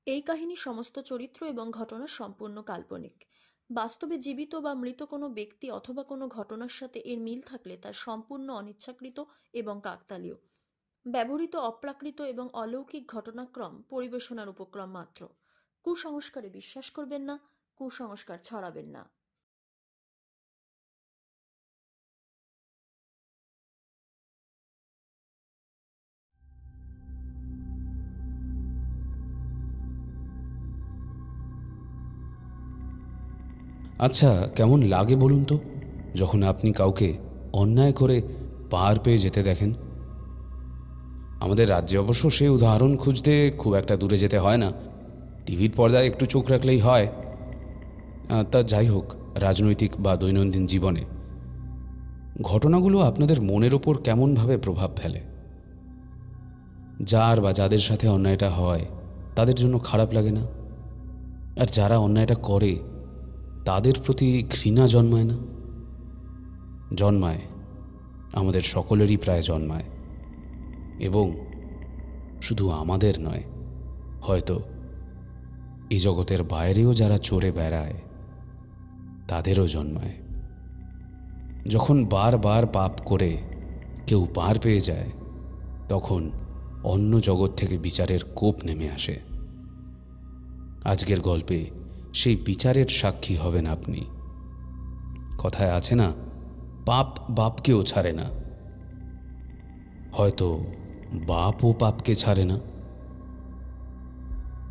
এই কাহিনীর সমস্ত চরিত্র এবং ঘটনা সম্পূর্ণ কাল্পনিক। বাস্তবে জীবিত বা মৃত কোনো ব্যক্তি অথবা কোনো ঘটনার সাথে এর মিল থাকলে তা সম্পূর্ণ অনিচ্ছাকৃত এবং কাকতালীয়। ব্যবহৃত অপ্রাকৃত এবং অলৌকিক ঘটনাক্রম পরিবেশনার উপক্রম মাত্র। কুসংস্কারে বিশ্বাস করবেন না, কুসংস্কার ছড়াবেন না। আচ্ছা, কেমন লাগে বলুন তো যখন আপনি কাউকে অন্যায় করে পার পেয়ে যেতে দেখেন? আমাদের রাজ্যে অবশ্য সেই উদাহরণ খুঁজতে খুব একটা দূরে যেতে হয় না, টিভির পর্দায় একটু চোখ রাখলেই হয়। তা যাই হোক, রাজনৈতিক বা দৈনন্দিন জীবনে ঘটনাগুলো আপনাদের মনের ওপর কেমনভাবে প্রভাব ফেলে? যার বা যাদের সাথে অন্যায়টা হয় তাদের জন্য খারাপ লাগে না? আর যারা অন্যায়টা করে তাদের প্রতি ঘৃণা জন্মায় না? জন্মায়, আমাদের সকলেরই প্রায় জন্মায়। এবং শুধু আমাদের নয়, হয়তো এই জগতের বাইরেও যারা চড়ে বেড়ায় তাদেরও জন্মায়। যখন বারবার পাপ করে কেউ পার পেয়ে যায়, তখন অন্য জগৎ থেকে বিচারের কোপ নেমে আসে। আজকের গল্পে সেই বিচারের সাক্ষী হবেন আপনি। কথায় আছে না, পাপ বাপকেও ছাড়ে না। হয়তো বাপও পাপকে ছাড়ে না।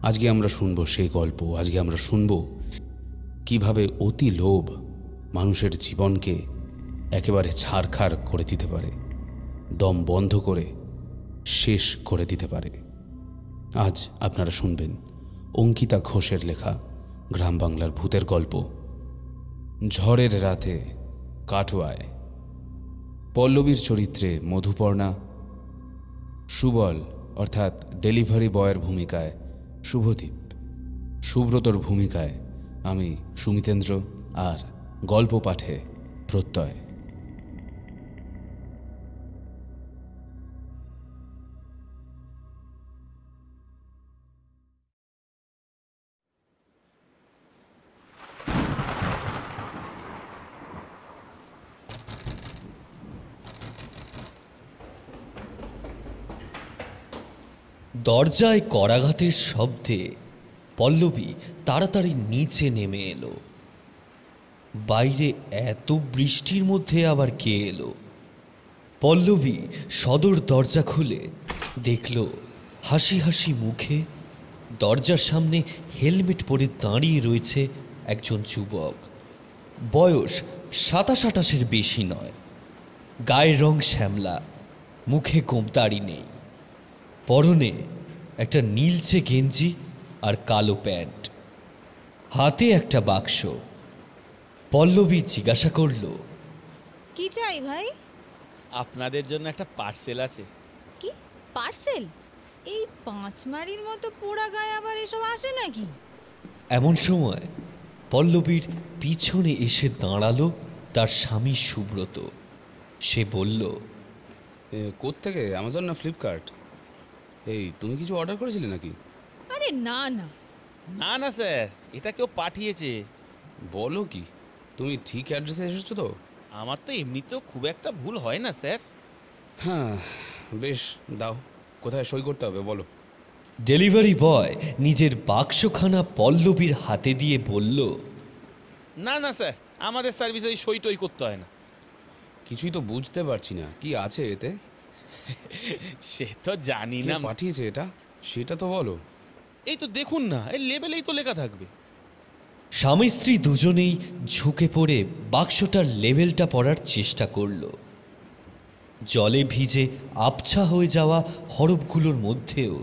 আজকে আমরা শুনব সেই গল্প। আজকে আমরা শুনব কিভাবে অতি লোভ মানুষের জীবনকে একেবারে ছারখার করে দিতে পারে, দম বন্ধ করে শেষ করে দিতে পারে। আজ আপনারা শুনবেন অঙ্কিতা ঘোষের লেখা গ্রাম বাংলার ভূতের গল্প ঝড়ের রাতে কাটোয়ায়। পল্লবীর চরিত্রে মধুপর্ণা, সুবল অর্থাৎ ডেলিভারি বয়ের ভূমিকায় শুভদীপ, সুব্রতর ভূমিকায় আমি সুমিতেন্দ্র, আর গল্প পাঠে প্রত্যয়। দরজায় করাঘাতের শব্দে পল্লবী তাড়াতাড়ি নিচে নেমে এলো। বাইরে এত বৃষ্টির মধ্যে আবার কে এলো? পল্লবী সদর দরজা খুলে দেখল হাসি হাসি মুখে দরজার সামনে হেলমেট পরে দাঁড়িয়ে রয়েছে একজন যুবক। বয়স ২৭-২৮-এর বেশি নয়। গায়ের রং শ্যামলা, মুখে গোঁপদাড়ি নেই, পরনে একটা নীলচে গেঞ্জি আর কালো প্যান্ট, হাতে একটা বাক্স। পল্লবী জিজ্ঞাসা করল, কি চাই ভাই? আপনাদের জন্য একটা পার্সেল আছে। কি পার্সেল? এই পাঁচমারির মতো পোড়া গায়ে আবার এসব আসে নাকি? এমন সময় পল্লবীর পিছনে এসে দাঁড়ালো তার স্বামী সুব্রত। সে বলল, কোত্থেকে? অ্যামাজন না ফ্লিপকার্ট? এই, তুমি কিছু অর্ডার করেছিলে নাকি? আরে না না না না স্যার, এটা কেউ পাঠিয়েছে। বলো কি, তুমি ঠিক অ্যাড্রেসে এসেছো তো? আমার তো এমনিতেও খুব একটা ভুল হয় না স্যার। হ্যাঁ, বেশ, দাও। কোথায় সই করতে হবে বলো? ডেলিভারি বয় নিজের বাক্সখানা পল্লবীর হাতে দিয়ে বলল, না না স্যার, আমাদের সার্ভিসে ওই সই টই করতে হয় না। কিছুই তো বুঝতে পারছি না, কি আছে এতে? সে তো জানি কে না। পাঠিয়েছে এটা সেটা তো বলো। এই তো দেখুন না, এই লেবেলেই তো লেখা থাকবে। স্বামী স্ত্রী দুজনেই ঝুঁকে পড়ে বাক্সটার লেবেলটা পড়ার চেষ্টা করল। জলে ভিজে আবছা হয়ে যাওয়া হরফগুলোর মধ্যেও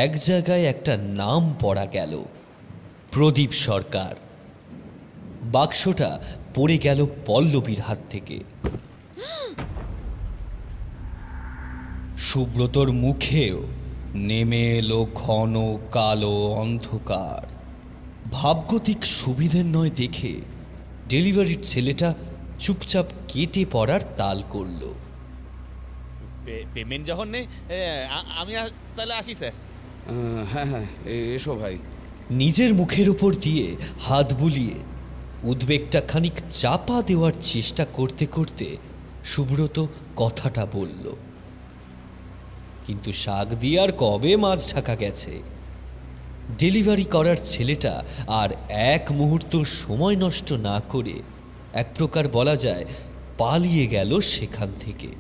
এক জায়গায় একটা নাম পড়া গেল, প্রদীপ সরকার। বাক্সটা পড়ে গেল পল্লবীর হাত থেকে। সুব্রতর মুখেও নেমে এলো ঘন কালো অন্ধকার। ভাবগতিক সুবিধের নয় দেখে ডেলিভারির ছেলেটা চুপচাপ কেটে পড়ার তাল করল। পেমেন্ট যখন নেই, আমি তাহলে আসি স্যার। হ্যাঁ হ্যাঁ, এসো ভাই। নিজের মুখের উপর দিয়ে হাত বুলিয়ে উদ্বেগটা খানিক চাপা দেওয়ার চেষ্টা করতে করতে সুব্রত কথাটা বলল। কিন্তু শাক দিয়ে আর কবে মাছ ঢাকা গেছে? ডেলিভারি করার ছেলেটা আর এক মুহূর্ত সময় নষ্ট না করে এক প্রকার বলা যায় পালিয়ে গেল সেখান থেকে।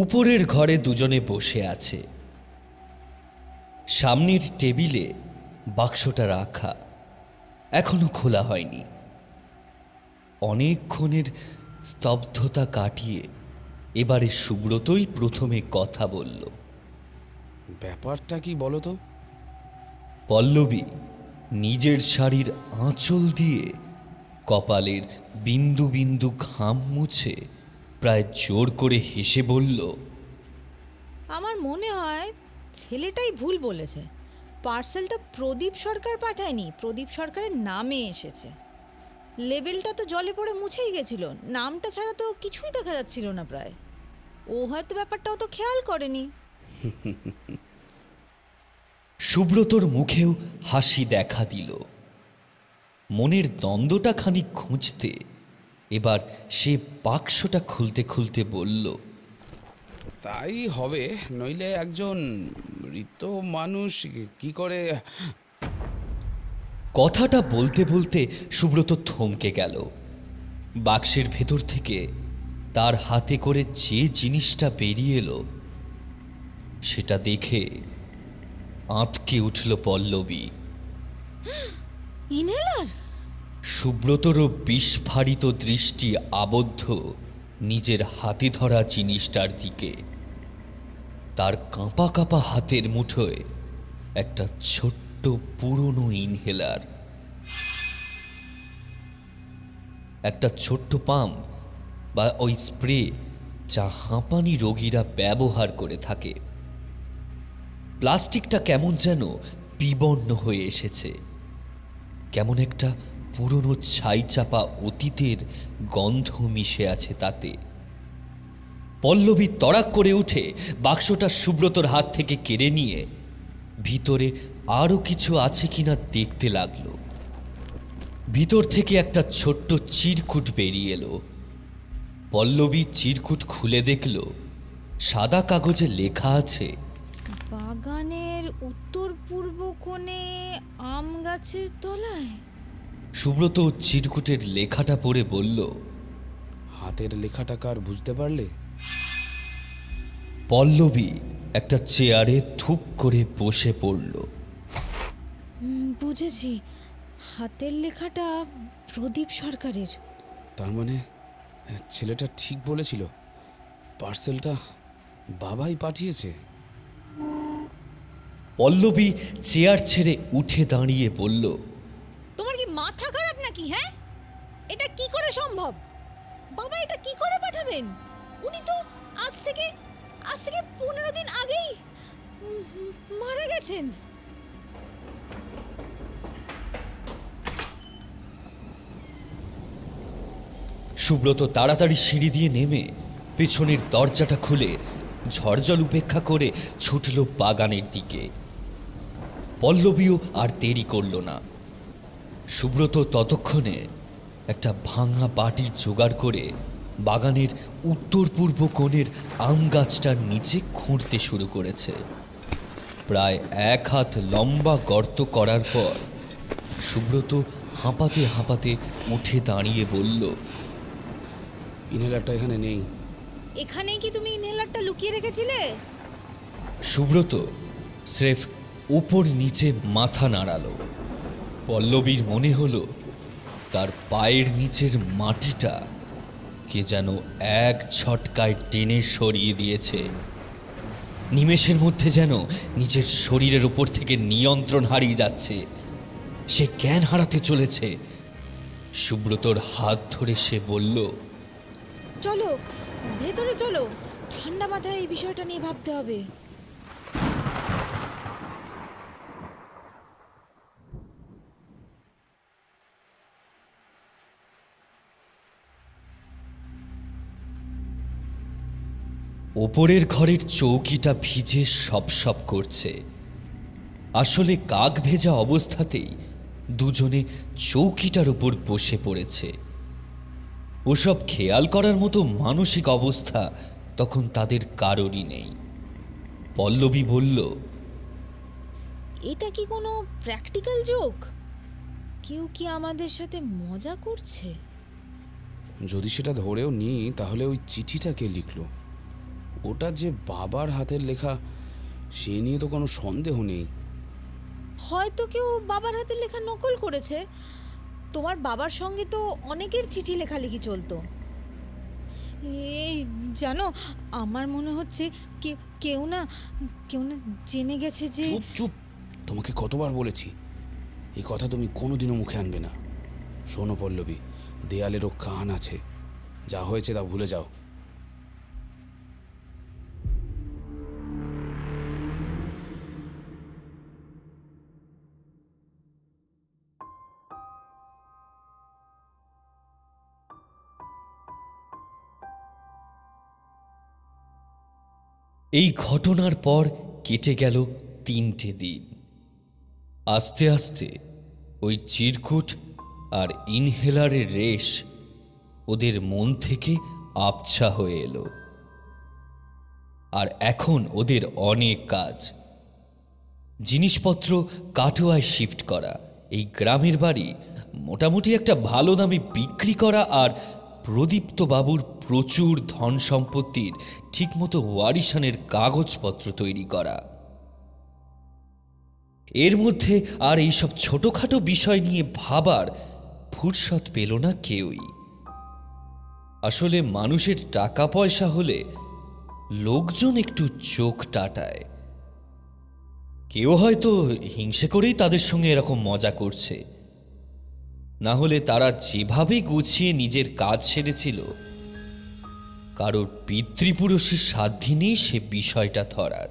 উপরের ঘরে দুজনে বসে আছে। সামনের টেবিলে বাক্সটা রাখা, এখনো খোলা হয়নি। অনেকক্ষণের স্তব্ধতা কাটিয়ে এবারে সুব্রতই প্রথমে কথা বলল। ব্যাপারটা কি বলো তো? পল্লবী নিজের শাড়ির আঁচল দিয়ে কপালের বিন্দু বিন্দু ঘাম মুছে প্রায় জোর করে হেসে বলল, আমার মনে হয় ছেলেটাই ভুল বলেছে। পার্সেলটা প্রদীপ সরকার পাঠায়নি, প্রদীপ সরকারের নামে এসেছে। লেবেলটা তো জলে পড়ে মুছেই গেছিল, নামটা ছাড়া তো কিছুই দেখা যাচ্ছিল না প্রায়। ও হয়তো ব্যাপারটা অত খেয়াল করেনি। সুব্রতর মুখেও হাসি দেখা দিল। মনের দ্বন্দ্বটা খানিক খুঁজতে এবার সে বাক্সটা খুলতে খুলতে বলল, তাই হবে, নইলে একজন মৃত মানুষ কি করে? কথাটা বলতে বলতে সুব্রত থমকে গেল। বাক্সের ভেতর থেকে তার হাতে করে যে জিনিসটা বেরিয়ে এলো সেটা দেখে আঁতকে উঠল পল্লবী। ইনহেলার? সুব্রতরও বিস্ফারিত দৃষ্টি আবদ্ধ নিজের হাতে ধরা জিনিসটার দিকে। তার কাঁপা কাঁপা হাতের মুঠোয় একটা ছোট্ট পুরনো ইনহেলার, একটা ছোট্ট পাম্প বা ওই স্প্রে যা হাঁপানি রোগীরা ব্যবহার করে থাকে। প্লাস্টিকটা কেমন যেন বিবর্ণ হয়ে এসেছে, কেমন একটা পুরনো ছাই চাপা অতীতের গন্ধ মিশে আছে তাতে। পল্লবী তড়াক করে উঠে বাক্সটা সুব্রতর হাত থেকে কেড়ে নিয়ে ভিতরে আরও কিছু আছে কিনা দেখতে লাগলো। ভিতর থেকে একটা ছোট্ট চিরকুট বেরিয়ে এলো। পল্লবী চিরকুট খুলে দেখল সাদা কাগজে লেখা আছে, বাগানের উত্তর পূর্ব কোণে আম গাছের তলায়। সুব্রত চিরকুটের লেখাটা পড়ে বলল, হাতের লেখাটা কার বুঝতে পারলে? পল্লবী একটা চেয়ারে থুপ করে বসে পড়ল। বুঝেছি, হাতের লেখাটা প্রদীপ সরকারের। তার মানে ছেলেটা ঠিক বলেছিল, পার্সেলটা বাবাই পাঠিয়েছে। পল্লবী চেয়ার ছেড়ে উঠে দাঁড়িয়ে বলল, তোমার কি মাথা খারাপ নাকি? হ্যাঁ, এটা কি করে সম্ভব? বাবা এটা কি করে পাঠাবেন? উনি তো আজ থেকে 15 দিন আগেই মারা গেছেন। সুব্রত তাড়াতাড়ি সিঁড়ি দিয়ে নেমে পেছনের দরজাটা খুলে ঝড়জল উপেক্ষা করে ছুটল বাগানের দিকে। পল্লবীও আর দেরি করল না। সুব্রত ততক্ষণে একটা ভাঙা বাটি জোগাড় করে বাগানের উত্তর পূর্ব কোণের আম গাছটার নিচে খুঁড়তে শুরু করেছে। প্রায় 1 হাত লম্বা গর্ত করার পর সুব্রত হাঁপাতে হাঁপাতে উঠে দাঁড়িয়ে বলল, ইনহেলারটা এখানে নেই। এখানেই কি তুমি ইনহেলারটা লুকিয়ে রেখেছিলে? সুব্রত স্রেফ উপর নিচে মাথা নাড়ালো। পল্লবীর মনে হলো তার পায়ের নিচের মাটিটা কে যেন এক ঝটকায় টেনে সরিয়ে দিয়েছে। নিমেষের মধ্যে যেন নিজের শরীরের উপর থেকে নিয়ন্ত্রণ হারিয়ে যাচ্ছে, সে জ্ঞান হারাতে চলেছে। সুব্রতর হাত ধরে সে বলল, চলো ভেতরে চলো, ঠান্ডা মাথায় এই বিষয়টা নিয়ে ভাবতে হবে। ওপরের ঘরের চৌকিটা ভিজে সপ করছে। আসলে কাক ভেজা অবস্থাতেই দুজনে চৌকিটার উপর বসে পড়েছে। ওসব খেয়াল করার মতো মানসিক অবস্থা তখন তাদের কারোরই নেই। পল্লবী বলল, এটা কি কোনো প্র্যাকটিক্যাল জোক? কেউ কি আমাদের সাথে মজা করছে? যদি সেটা ধরেও নিই, তাহলে ওই চিঠিটা কে লিখলো? ওটা যে বাবার হাতের লেখা, সে নিয়ে তো কোনো সন্দেহ নেই। হয়তো কেউ বাবার হাতের লেখা নকল করেছে। তোমার বাবার সঙ্গে তো অনেকের চিঠি লেখালেখি চলতো। এই জানো, আমার মনে হচ্ছে কেউ না জেনে গেছে যে... চুপ চুপ, তোমাকে কতবার বলেছি এই কথা তুমি কোনোদিনও মুখে আনবে না। শোনো পল্লবী, দেয়ালেরও কান আছে, যা হয়েছে তা ভুলে যাও। এই ঘটনার পর কেটে গেল 3টে দিন। আস্তে আস্তে ওই চিরকুট আর ইনহেলারের রেশ ওদের মন থেকে আবছা হয়ে এলো। আর এখন ওদের অনেক কাজ। জিনিসপত্র কাটোয়ায় শিফট করা, এই গ্রামের বাড়ি মোটামুটি একটা ভালো দামে বিক্রি করা, আর প্রদীপ্ত বাবুর প্রচুর ধন সম্পত্তির ঠিকমতো ওয়ারিশানের কাগজপত্র তৈরি করা। এর মধ্যে আর এইসব ছোটখাটো বিষয় নিয়ে ভাবার ফুরসত পেল না কেউই। আসলে মানুষের টাকা পয়সা হলে লোকজন একটু চোখ টাটায়। কেউ হয়তো হিংসে করেই তাদের সঙ্গে এরকম মজা করছে, না হলে তারা যেভাবে গুছিয়ে নিজের কাজ সেরেছিল, কারোর পিতৃপুরুষের সাধ্য নেই সে বিষয়টা ধরার।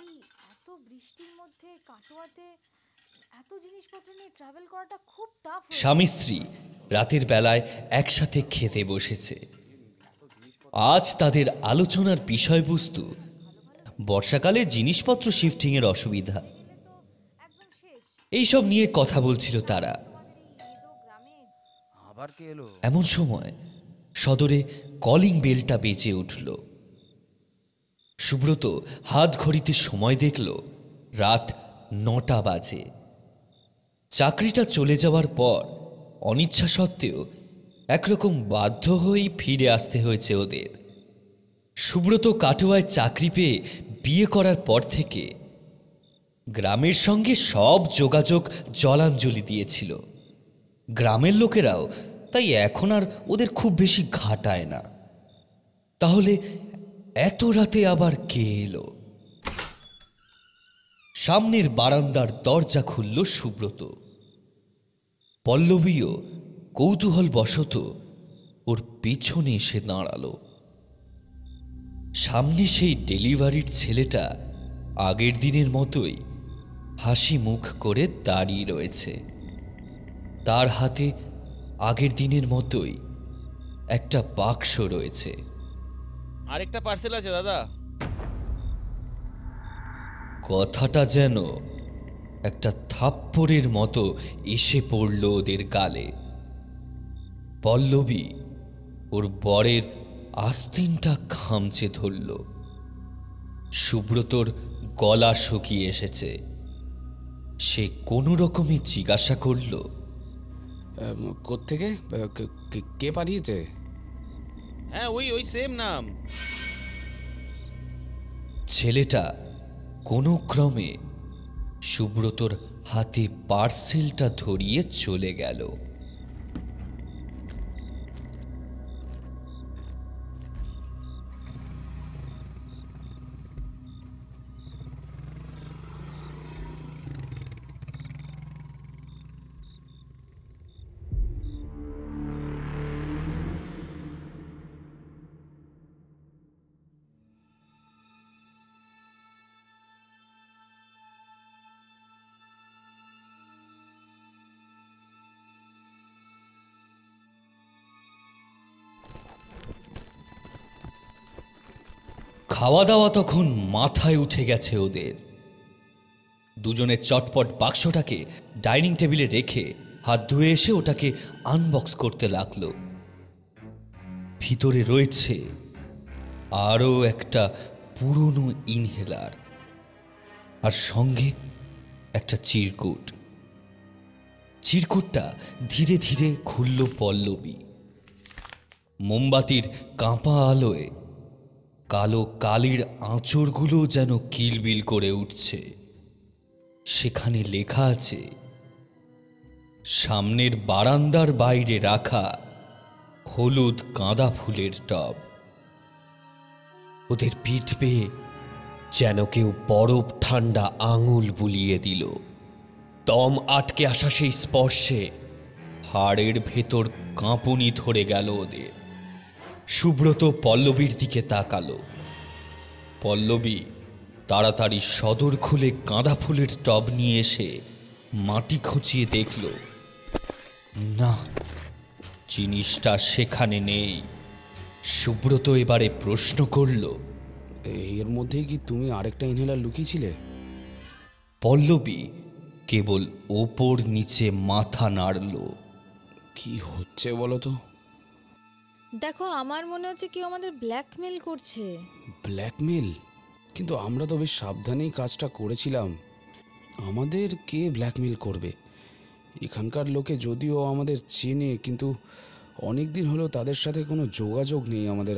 এই এত বৃষ্টির মধ্যে কাটোয়াতে এত জিনিসপত্র নিয়ে ট্রাভেল করাটা খুব টাফ। স্বামী স্ত্রী রাতের বেলায় একসাথে খেতে বসেছে। আজ তাদের আলোচনার বিষয়বস্তু বর্ষাকালে জিনিসপত্র শিফটিংয়ের অসুবিধা। এইসব নিয়ে কথা বলছিল তারা। আবার কে এলো? এমন সময় সদরে কলিং বেলটা বেজে উঠল। সুব্রত হাত ঘড়িতে সময় দেখল, রাত 9টা বাজে। চাকরিটা চলে যাওয়ার পর অনিচ্ছা সত্ত্বেও একরকম বাধ্য হয়েই ফিরে আসতে হয়েছে ওদের। সুব্রত কাটোয়ায় চাকরি পেয়ে বিয়ে করার পর থেকে গ্রামের সঙ্গে সব যোগাযোগ জলাঞ্জলি দিয়েছিল। গ্রামের লোকেরাও তাই এখন আর ওদের খুব বেশি ঘাটায় না। তাহলে এত রাতে আবার কে এলো? সামনের বারান্দার দরজা খুলল সুব্রত। পল্লবীও কৌতূহলবশত ওর পেছনে এসে দাঁড়ালো। সামনে সেই ডেলিভারির ছেলেটা আগের দিনের মতোই হাসি মুখ করে দাঁড়িয়ে রয়েছে। তার হাতে আগের দিনের মতোই একটা বাক্স রয়েছে। আরেকটা পার্সেল আছে দাদা। কথাটা যেন একটা থাপ্পড়ের মতো এসে পড়ল ওদের গালে। পল্লবী ওর বরের আস্তিনটা খামচে ধরল। সুব্রতর গলা শুকিয়ে এসেছে। সে কোনো রকমে জিজ্ঞাসা করল, কোত্থেকে? কে পাঠিয়েছে? হ্যাঁ, ওই সেম নাম। ছেলেটা কোনো ক্রমে সুব্রতর হাতে পার্সেলটা ধরিয়ে চলে গেল। খাওয়া দাওয়া তখন মাথায় উঠে গেছে ওদের। দুজনে চটপট বাক্সটাকে ডাইনিং টেবিলে রেখে হাত ধুয়ে এসে ওটাকে আনবক্স করতে লাগলো। ভিতরে রয়েছে আরও একটা পুরনো ইনহেলার, আর সঙ্গে একটা চিরকুট। চিরকুটটা ধীরে ধীরে খুলল পল্লবী। মোমবাতির কাঁপা আলোয় কালো কালির আঁচড়গুলো যেন কিলবিল করে উঠছে। সেখানে লেখা আছে, সামনের বারান্দার বাইরে রাখা হলুদ গাঁদা ফুলের টব। ওদের পিঠ পেয়ে যেন কেউ বরফ ঠান্ডা আঙুল বুলিয়ে দিল। দম আটকে আসা সেই স্পর্শে হাড়ের ভেতর কাঁপুনি ধরে গেল ওদের। সুব্রত পল্লবীর দিকে তাকালো। পল্লবী তাড়াতাড়ি সদর খুলে গাঁদা ফুলের টব নিয়ে এসে মাটি খুঁচিয়ে দেখল, না, জিনিসটা সেখানে নেই। সুব্রত এবারে প্রশ্ন করল, এর মধ্যেই কি তুমি আরেকটা ইনহেলার লুকিয়েছিলে? পল্লবী কেবল ওপর নিচে মাথা নাড়ল। কি হচ্ছে বলো তো? দেখো, আমার মনে হচ্ছে কেউ আমাদের ব্ল্যাকমেল করছে। ব্ল্যাকমেল? কিন্তু আমরা তো বেশ সাবধানেই কাজটা করেছিলাম। আমাদের কে ব্ল্যাকমেল করবে? এখানকার লোকে যদিও আমাদের চেনে, কিন্তু অনেক দিন হলো তাদের সাথে কোনো যোগাযোগ নেই আমাদের।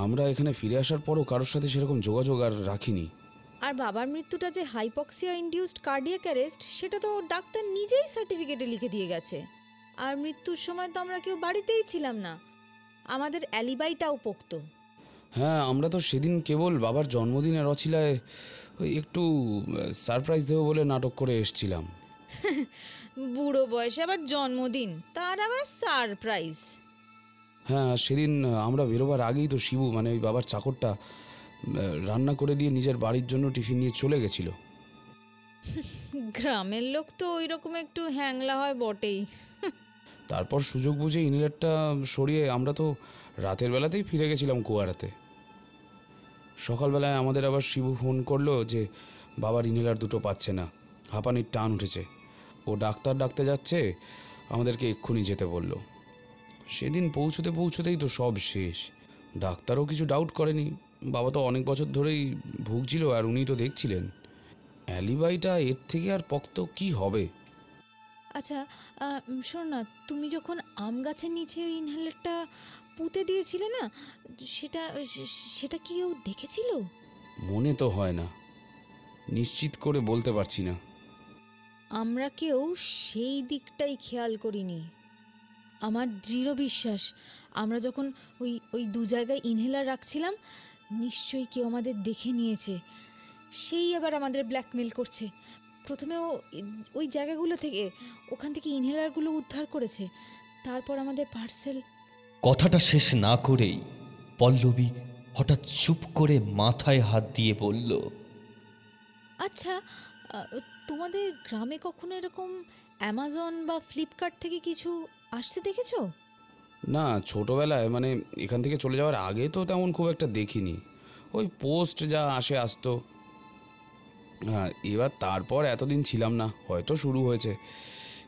আমরা এখানে ফিরে আসার পরও কারোর সাথে সেরকম যোগাযোগ আর রাখিনি। আর বাবার মৃত্যুটা যে হাইপক্সিয়া ইনডিউসড কার্ডিয়াক অ্যারেস্ট, সেটা তো ডাক্তার নিজেই সার্টিফিকেটে লিখে দিয়ে গেছে। আর মৃত্যুর সময় তো আমরা কেউ বাড়িতেই ছিলাম না, আমাদের অ্যালিবাইটাও পোক্ত। হ্যাঁ, আমরা তো সেদিন কেবল বাবার জন্মদিনের অছিলায় ওই একটু সারপ্রাইজ দেবো বলে নাটক করে এসছিলাম। বুড়ো বয়সে আবার জন্মদিন, তার আবার সারপ্রাইজ। হ্যাঁ, সেদিন আমরা বেরোবার আগেই তো শিবু, মানে ওই বাবার চাকরটা, রান্না করে দিয়ে নিজের বাড়ির জন্য টিফিন নিয়ে চলে গেছিল। গ্রামের লোক তো ওই রকম একটু হ্যাংলা হয় বটেই। তারপর সুযোগ বুঝে ইনহেলারটা সরিয়ে আমরা তো রাতের বেলাতেই ফিরে গেছিলাম কুয়ারাতে। সকালবেলায় আমাদের আবার শিবু ফোন করলো যে বাবার ইনহেলার দুটো পাচ্ছে না, হাঁপানির টান উঠেছে, ও ডাক্তার ডাকতে যাচ্ছে, আমাদেরকে এক্ষুনি যেতে বলল। সেদিন পৌঁছতেই তো সব শেষ। ডাক্তারও কিছু ডাউট করেনি, বাবা তো অনেক বছর ধরেই ভুগছিল আর উনি তো দেখছিলেন। অ্যালিবাইটা এর থেকে আর পক্ত কি হবে? আচ্ছা, শোন না, তুমি যখন আম গাছের নিচে ওই ইনহেলারটা পুঁতে দিয়েছিলে না, সেটা সেটা কি কেউ দেখেছিল? মনে তো হয় না, নিশ্চিত করে বলতে পারছি না। আমরা কেউ সেই দিকটাই খেয়াল করিনি। আমার দৃঢ় বিশ্বাস, আমরা যখন ওই ওই দু জায়গায় ইনহেলার রাখছিলাম, নিশ্চয়ই কেউ আমাদের দেখে নিয়েছে, সেই আবার আমাদের ব্ল্যাকমেল করছে। প্রথমে ওই জায়গাগুলো থেকে, ওখান থেকে ইনহেলারগুলো উদ্ধার করেছে, তারপর আমাদের পার্সেল। কথাটা শেষ না করেই পল্লবী হঠাৎ চুপ করে মাথায় হাত দিয়ে বলল, আচ্ছা, তোমাদের গ্রামে কখনো এরকম অ্যামাজন বা ফ্লিপকার্ট থেকে কিছু আসতে দেখেছো? না, ছোটোবেলায় মানে এখান থেকে চলে যাওয়ার আগে তো তেমন খুব একটা দেখিনি। ওই পোস্ট যা আসতো। হ্যাঁ, এবার তারপর এতদিন ছিলাম না, হয়তো শুরু হয়েছে,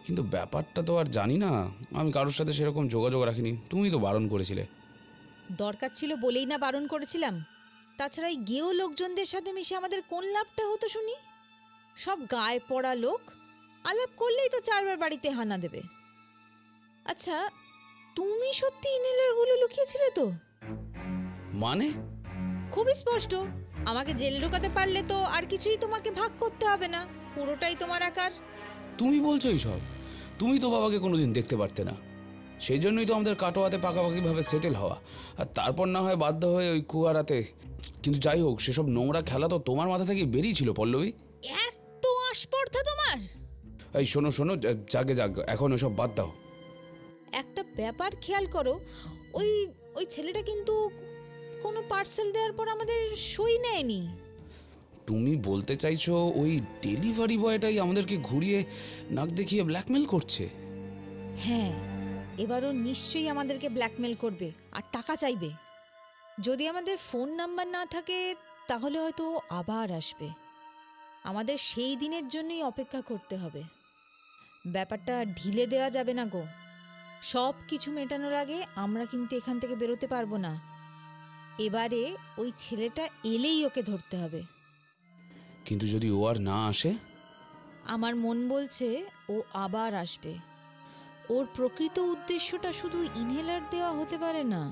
কিন্তু ব্যাপারটা তো আর জানি না। আমি কারোর সাথে সেরকম যোগাযোগ রাখিনি, তুমি তো বারণ করেছিলে। দরকার ছিল বলেই না বারণ করেছিলাম। তাছাড়া এই গেও লোকজনদের সাথে মিশে আমাদের কোন লাভটা হতো শুনি? সব গায়ে পড়া লোক, আলাপ করলেই তো চারবার বাড়িতে হানা দেবে। আচ্ছা, তুমি সত্যি ইনহেলারগুলো লুকিয়েছিলে তো? মানে? খুবই স্পষ্ট, আমাকে জেলে ঢোকাতে পারলে তো আর কিছুই তোমাকে ভাগ করতে হবে না, পুরোটাই তোমার একার। তুমি বলছো এইসব? তুমি তো বাবাকে কোনোদিন দেখতে পারতে না, সেই জন্যই তো আমাদের কাটোয়াতে পাকাপাকিভাবে সেটেল হওয়া, আর তারপর না হয় বাধ্য হয়ে ওই কুয়ারাতে। কিন্তু যাই হোক, সেসব নোংরা খেলা তো তোমার মাথা থেকে বেরিয়েছিল পল্লবী। এত আস্পর্ধা তোমার! এই শোনো, জাগে এখন ওসব বাদ দাও। একটা ব্যাপার খেয়াল করো, ওই ওই ছেলেটা কিন্তু কোনো পার্সেল দেওয়ার পর আমাদের সই নেয়নি। তুমি বলতে চাইছো ওই ডেলিভারি বয়টাই আমাদেরকে ঘুরিয়ে নাক দেখিয়ে ব্ল্যাকমেল করছে? হ্যাঁ, এবারও নিশ্চয়ই আমাদেরকে ব্ল্যাকমেল করবে আর টাকা চাইবে। যদি আমাদের ফোন নাম্বার না থাকে তাহলে হয়তো ও আবার আসবে। আমাদের সেই দিনের জন্যই অপেক্ষা করতে হবে। ব্যাপারটা ঢিলে দেওয়া যাবে না গো। সব কিছু মেটানোর আগে আমরা কিন্তু এখান থেকে বেরোতে পারবো না। এবারে ওই ছেলেটা এলেই ওকে ধরতে হবে। কিন্তু যদি ও আর না আসে? আমার মন বলছে ও আবার আসবে। ওর প্রকৃত উদ্দেশ্যটা শুধু ইনহেলার দেওয়া হতে পারে না।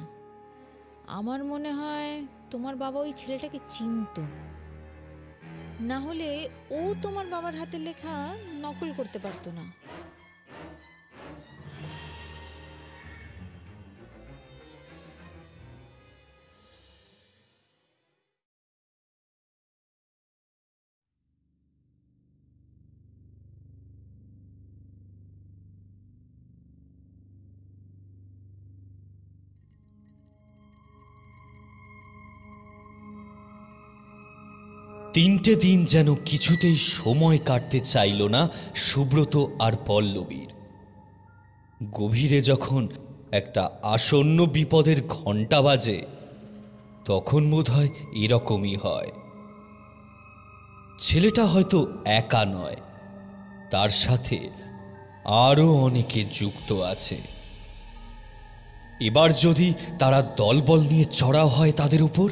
আমার মনে হয় তোমার বাবা ওই ছেলেটাকে চিনতো, না হলে ও তোমার বাবার হাতের লেখা নকল করতে পারতো না। তিনটে দিন যেন কিছুতেই সময় কাটতে চাইল না সুব্রত আর পল্লবীর। গভীরে যখন একটা আসন্ন বিপদের ঘণ্টা বাজে, তখন বোধহয় এরকমই হয়। ছেলেটা হয়তো একা নয়, তার সাথে আরও অনেকে যুক্ত আছে। এবার যদি তারা দলবল নিয়ে চড়াও হয় তাদের উপর,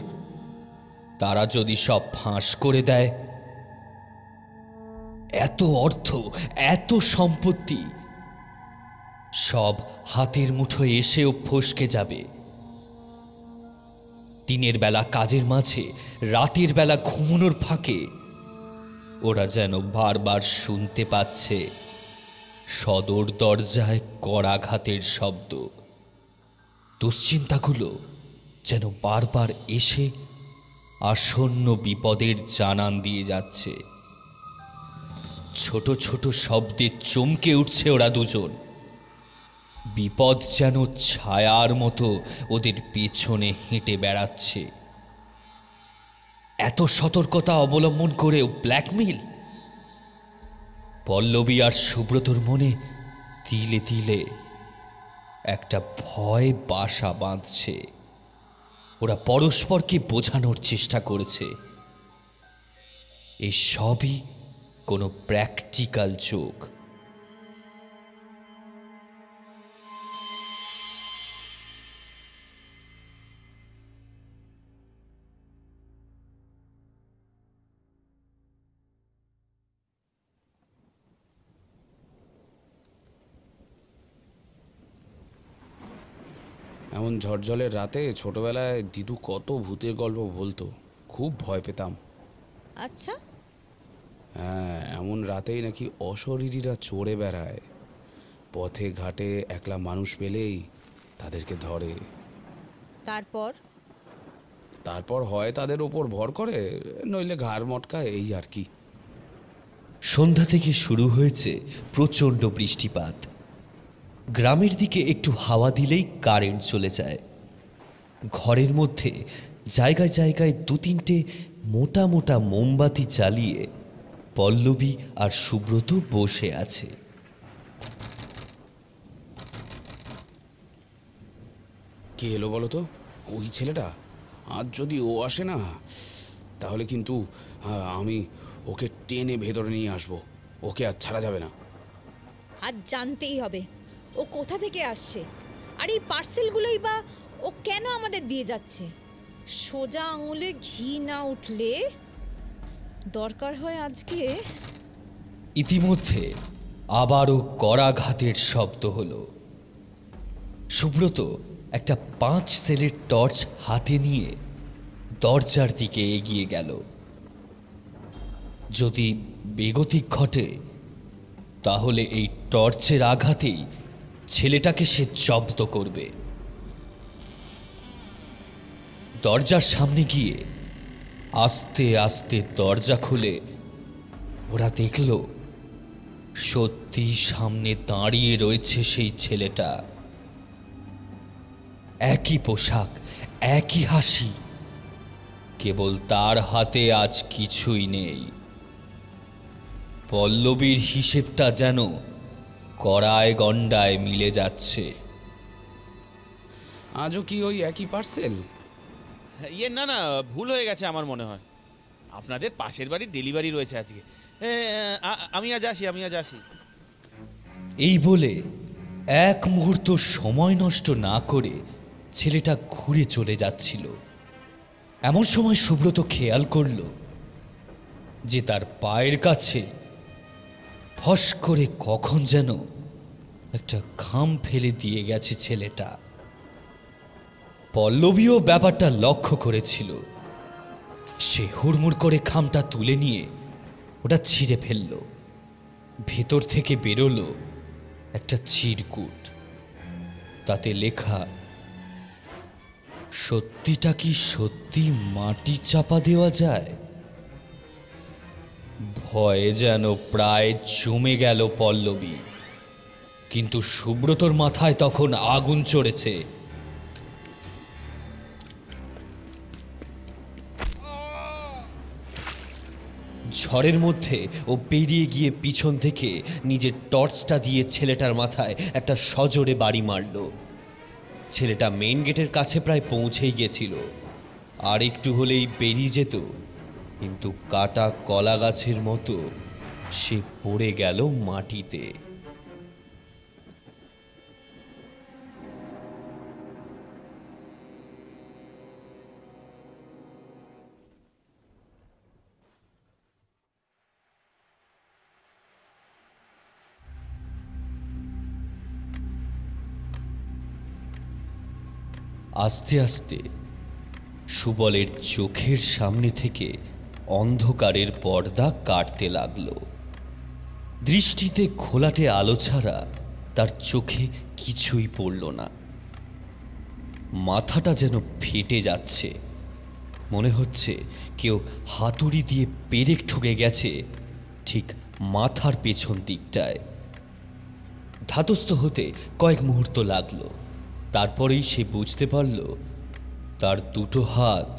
তারা যদি সব ফাঁস করে দেয়, এত অর্থ, এত সম্পত্তি সব হাতের মুঠোয় এসেও ফসকে যাবে। দিনের বেলা কাজের মাঝে, রাতের বেলা ঘুমানোর ফাঁকে ওরা যেন বারবার শুনতে পাচ্ছে সদর দরজায় করাঘাতের শব্দ। দুশ্চিন্তাগুলো যেন বারবার এসে আসন্ন বিপদের জানান দিয়ে যাচ্ছে। ছোট ছোট শব্দে চমকে উঠছে ওরা দুজন। বিপদ যেন ছায়ার মতো ওদের পেছনে হেঁটে বেড়াচ্ছে। এত সতর্কতা অবলম্বন করেও ব্ল্যাকমেইল! পল্লবী আর সুব্রতর মনে তিলে তিলে একটা ভয় বাসা বাঁধছে। ওরা পরস্পরকে বোঝানোর চেষ্টা করেছে এই সবই কোনো প্র্যাকটিক্যাল যোগ। এমন ঝড়ঝড়ের রাতে ছোটবেলায় দিদু কত ভূতের গল্প বলতো, খুব ভয় পেতাম। আচ্ছা, হ্যাঁ, এমন রাতেই নাকি অশরীরীরা চড়ে বেড়ায়। পথে ঘাটে একলা মানুষ পেলেই তাদেরকে ধরে। তারপর? তারপর হয় তাদের ওপর ভর করে, নইলে ঘাড় মটকায়, এই আর কি। সন্ধ্যা থেকে শুরু হয়েছে প্রচণ্ড বৃষ্টিপাত। গ্রামের দিকে একটু হাওয়া দিলেই কারেন্ট চলে যায়। ঘরের মধ্যে জায়গায় জায়গায় দু তিনটে মোটা মোটা মোমবাতি জ্বালিয়ে পল্লবী আর সুব্রত বসে আছে। কে এলো বলো তো? ওই ছেলেটা। আজ যদি ও আসে না, তাহলে কিন্তু আমি ওকে টেনে ভেতরে নিয়ে আসবো। ওকে আর ছাড়া যাবে না। আজ জানতেই হবে ও কোথা থেকে আসছে, আর এই পার্সেলগুলোই বা ও কেন আমাদের দিয়ে যাচ্ছে। সোজা আঙুলে ঘি না উঠলে দরকার হয় আজকে। ইতিমধ্যে আবারও করাঘাতের শব্দ হলো। সুব্রত একটা 5 সেলের টর্চ হাতে নিয়ে দরজার দিকে এগিয়ে গেল। যদি বেগতিক ঘটে, তাহলে এই টর্চের আঘাতেই ছেলেটাকে সে জব্দ করবে। দরজার সামনে গিয়ে আস্তে আস্তে দরজা খুলে ওরা দেখল সত্যি সামনে দাঁড়িয়ে রয়েছে সেই ছেলেটা। একই পোশাক, একই হাসি, কেবল তার হাতে আজ কিছুই নেই। পল্লবীর হিসেবটা যেন কড়ায় গণ্ডায় মিলে যাচ্ছে। আজও কি ওই একই পার্সেল? ইয়ে না না, ভুল হয়ে গেছে আমার মনে হয়। আপনাদের পাশের বাড়ির ডেলিভারি রয়েছে আজকে। আমি আজ আসি। এই বলে এক মুহূর্ত সময় নষ্ট না করে ছেলেটা ঘুরে চলে যাচ্ছিল। এমন সময় সুব্রত খেয়াল করল যে তার পায়ের কাছে ফস করে কখন যেন একটা খাম ফেলে দিয়ে গেছে ছেলেটা। পল্লবীও ব্যাপারটা লক্ষ্য করেছিল। সে হুড়মুড় করে খামটা তুলে নিয়ে ওটা ছিঁড়ে ফেলল। ভেতর থেকে বেরোলো একটা চিরকুট। তাতে লেখা, সত্যিটা কি সত্যি মাটি চাপা দেওয়া যায়? ভয়ে যেন প্রায় জমে গেল পল্লবী, কিন্তু সুব্রতর মাথায় তখন আগুন চড়েছে। ঝড়ের মধ্যে ও পেরিয়ে গিয়ে পিছন থেকে নিজের টর্চটা দিয়ে ছেলেটার মাথায় একটা সজোরে বাড়ি মারল। ছেলেটা মেইন গেটের কাছে প্রায় পৌঁছেই গেছিল, আর একটু হলেই বেরিয়ে যেত, কিন্তু কাটা কলা গাছের মতো সে পড়ে গেল মাটিতে। আস্তে আস্তে সুবলের চোখের সামনে থেকে অন্ধকারের পর্দা কাটতে লাগল। দৃষ্টিতে ঘোলাটে আলো ছাড়া তার চোখে কিছুই পড়ল না। মাথাটা যেন ফেটে যাচ্ছে। মনে হচ্ছে কেউ হাতুড়ি দিয়ে পেরেক ঠুকে গেছে ঠিক মাথার পেছন দিকটায়। ধাতস্থ হতে কয়েক মুহূর্ত লাগলো। তারপরেই সে বুঝতে পারল তার দুটো হাত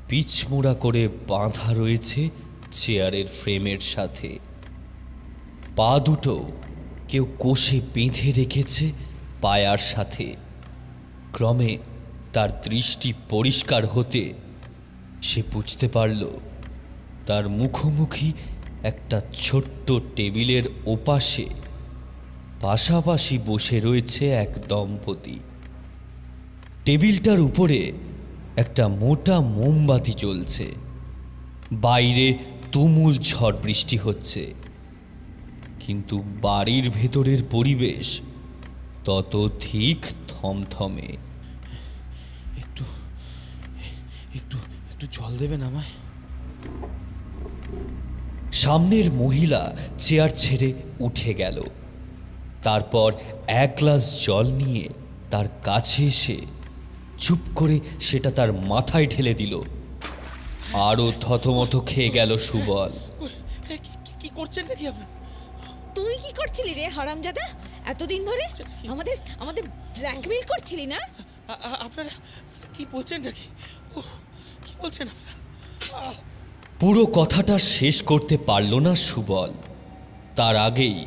পিছমোড়া করে বাঁধা রয়েছে চেয়ারের ফ্রেমের সাথে। পা দুটো কেউ কষে বেঁধে রেখেছে পায়ার সাথে। ক্রমে তার দৃষ্টি পরিষ্কার হতে সে বুঝতে পারল তার মুখোমুখি একটা ছোট্ট টেবিলের ওপাশে পাশাপাশি বসে রয়েছে এক দম্পতি। টেবিলটার উপরে একটা মোটা মোমবাতি জ্বলছে। বাইরে তুমুল ঝড় বৃষ্টি হচ্ছে, কিন্তু বাড়ির ভেতরের পরিবেশ ততোধিক থমথমে। একটু একটু একটু জল দেবেন আমায়? সামনের মহিলা চেয়ার ছেড়ে উঠে গেল। তারপর এক গ্লাস জল নিয়ে তার কাছে এসে চুপ করে সেটা তার মাথায় ঢেলে দিল। আরও থতমত খেয়ে গেল সুবল। কি করছেন নাকি আপনি? তুই কি করছিলি রে হারামজাদা? এতদিন ধরে আমাদের আমাদের ব্ল্যাকমেল করছিলি না? আপনারা কি বলছেন নাকি? কি বলছেন আপনারা? পুরো কথাটা শেষ করতে পারল না সুবল। তার আগেই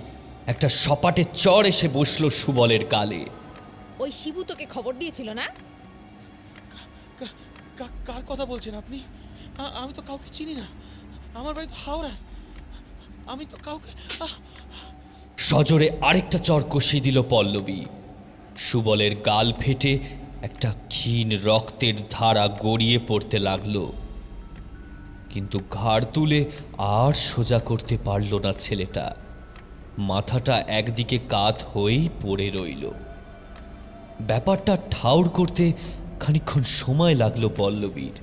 একটা সপাটে চড় এসে বসল সুবলের গালে। ওই শিবু তোকে খবর দিয়েছিল না? কার কথা বলছেন আপনি? আমি তো কাউকে চিনি না। আমার বাড়ি তো হাওড়া। আমি তো কাউকে। সজোরে আরেকটা চড় কষিয়ে দিল পল্লবী। সুবলের গাল ফেটে একটা ক্ষীণ রক্তের ধারা গড়িয়ে পড়তে লাগলো, কিন্তু ঘাড় তুলে আর সোজা করতে পারল না ছেলেটা। মাথাটা একদিকে কাত হয়েই পড়ে রইল। ব্যাপারটা ঠাউর করতে খানিকক্ষণ সময় লাগলো পল্লবীর।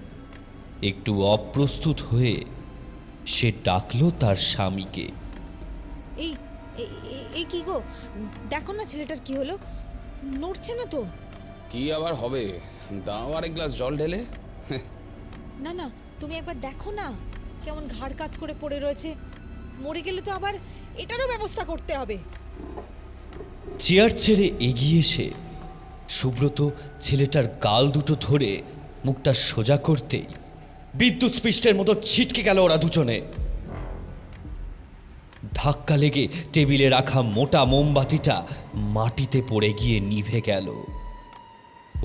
একটু অপ্রস্তুত হয়ে সে ডাকলো তার স্বামীকে। এই এই কি গো, দেখো না ছেলেটার কি হলো, নড়ছে না তো। কি আবার হবে, দাও আরেক গ্লাস জল ঢেলে। না না, তুমি একবার দেখো না কেমন ঘাড় কাত করে পড়ে রয়েছে। মরে গেলে তো আবার এটারও ব্যবস্থা করতে হবে। চেয়ার ছেড়ে এগিয়ে এসে সুব্রত ছেলেটার গাল দুটো ধরে মুখটা সোজা করতেই বিদ্যুৎ স্পৃষ্টের মতো ছিটকে গেল ওরা দুজনে। ধাক্কা লেগে টেবিলে রাখা মোটা মোমবাতিটা মাটিতে পড়ে গিয়ে নিভে গেল।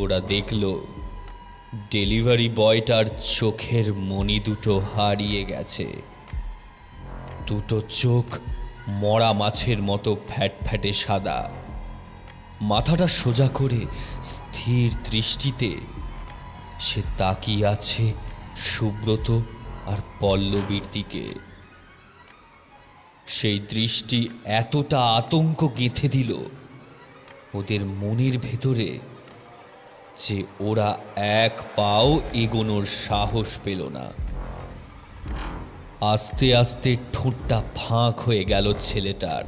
ওরা দেখল ডেলিভারি বয়টার চোখের মণি দুটো হারিয়ে গেছে। দুটো চোখ মরা মাছের মতো ফ্যাটফ্যাটে সাদা। মাথাটা সোজা করে স্থির দৃষ্টিতে সে তাকিয়ে আছে সুব্রত আর পল্লবীর দিকে। সেই দৃষ্টি এতটা আতঙ্ক গেঁথে দিল ওদের মনের ভেতরে যে ওরা এক পাও এগোনোর সাহস পেল না। আস্তে আস্তে ঠোঁটটা ফাঁক হয়ে গেল ছেলেটার,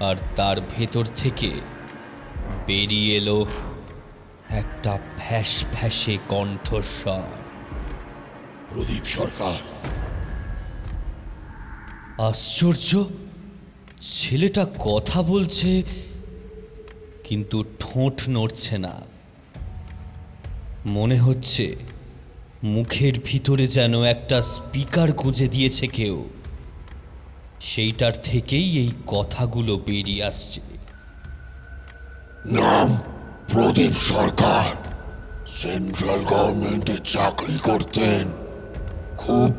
আর তার ভেতর থেকে বেরিয়ে এলো একটা ফ্যাস ফ্যাসে কণ্ঠস্বর। প্রদীপ সরকার। আশ্চর্য, ছেলেটা কথা বলছে কিন্তু ঠোঁট নড়ছে না। মনে হচ্ছে মুখের ভিতরে যেন একটা স্পিকার গুঁজে দিয়েছে কেউ, সেইটার থেকেই এই কথাগুলো বেরিয়ে আসছে। নাম প্রদীপ সরকার, সেন্ট্রাল গভর্নমেন্টে চাকরি করতেন, খুব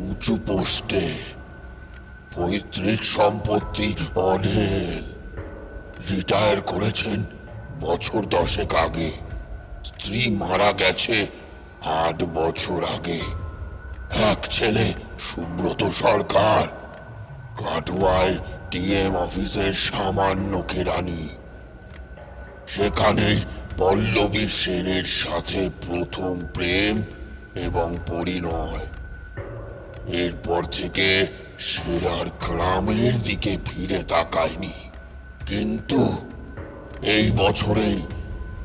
উঁচু পোস্টে, পৈতৃক সম্পত্তি অঢেল। রিটায়ার করেছেন বছর 10 আগে। স্ত্রী মারা গেছে 8 বছর আগে। এক ছেলে সুব্রত সরকার, কাটোয়ায় টিএম অফিসের সামান্য কেরানি। সেখানেই পল্লবী সেনের সাথে প্রথম প্রেম এবং পরিণয়। এরপর থেকে সে আর গ্রামের দিকে ফিরে তাকায়নি। কিন্তু এই বছরেই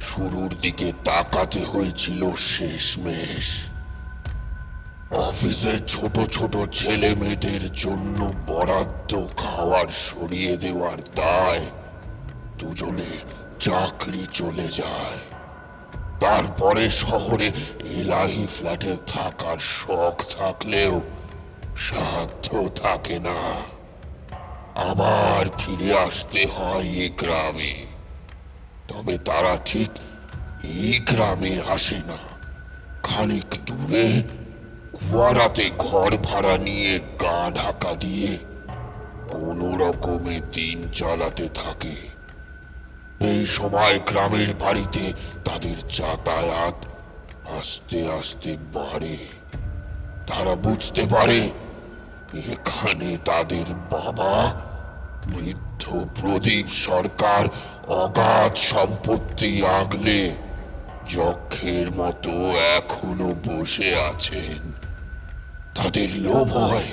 শুরুর দিকে তাকাতে হয়েছিল শেষমেশ। অফিসের ছোট ছোট ছেলে মেয়েদের জন্য বরাদ্দ খাওয়ার সরিয়ে দেওয়ার দায় দুজনের চাকরি চলে যায়। তারপরে শহরে এলাহি ফ্ল্যাটে থাকার শখ থাকলেও সাধ্য থাকে না। আবার ফিরে আসতে হয় এ গ্রামে। তবে তারা ঠিক এই গ্রামে আসে না, খানিক দূরে কুয়ারাতে ঘর ভাড়া নিয়ে গা ঢাকা দিয়ে কোনো রকমে দিন চালাতে থাকে। এই সময় গ্রামের বাড়িতে তাদের যাতায়াত আস্তে আস্তে বাড়ে। তারা বুঝতে পারে এখানে তাদের বাবা বৃদ্ধ প্রদীপ সরকার অগাধ সম্পত্তি আগলে যক্ষের মতো এখনো বসে আছেন। তাদের লোভ হয়,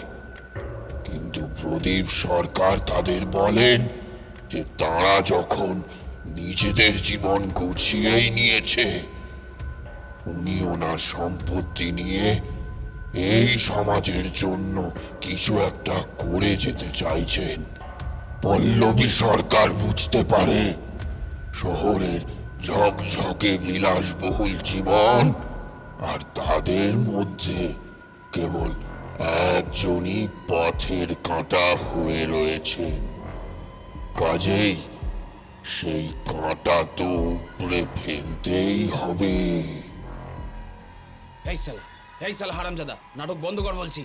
কিন্তু প্রদীপ সরকার তাদের বলেন যে তারা যখন নিজেদের জীবন গুছিয়েই নিয়েছে, উনি ওনার সম্পত্তি নিয়ে এই সমাজের জন্য কিছু একটা করে যেতে চাইছেন। পল্লবী সরকার বুঝতে পারে শহরের ঝকঝকে বিলাসবহুল জীবন আর তাদের মধ্যে কেবল একজনই পথের কাঁটা হয়ে রয়েছেন। কাজেই সেই কাঁটা তো উপড়ে ফেলতেই হবে। এই সালা হারামজাদা, নাটক বন্ধ কর বলছি।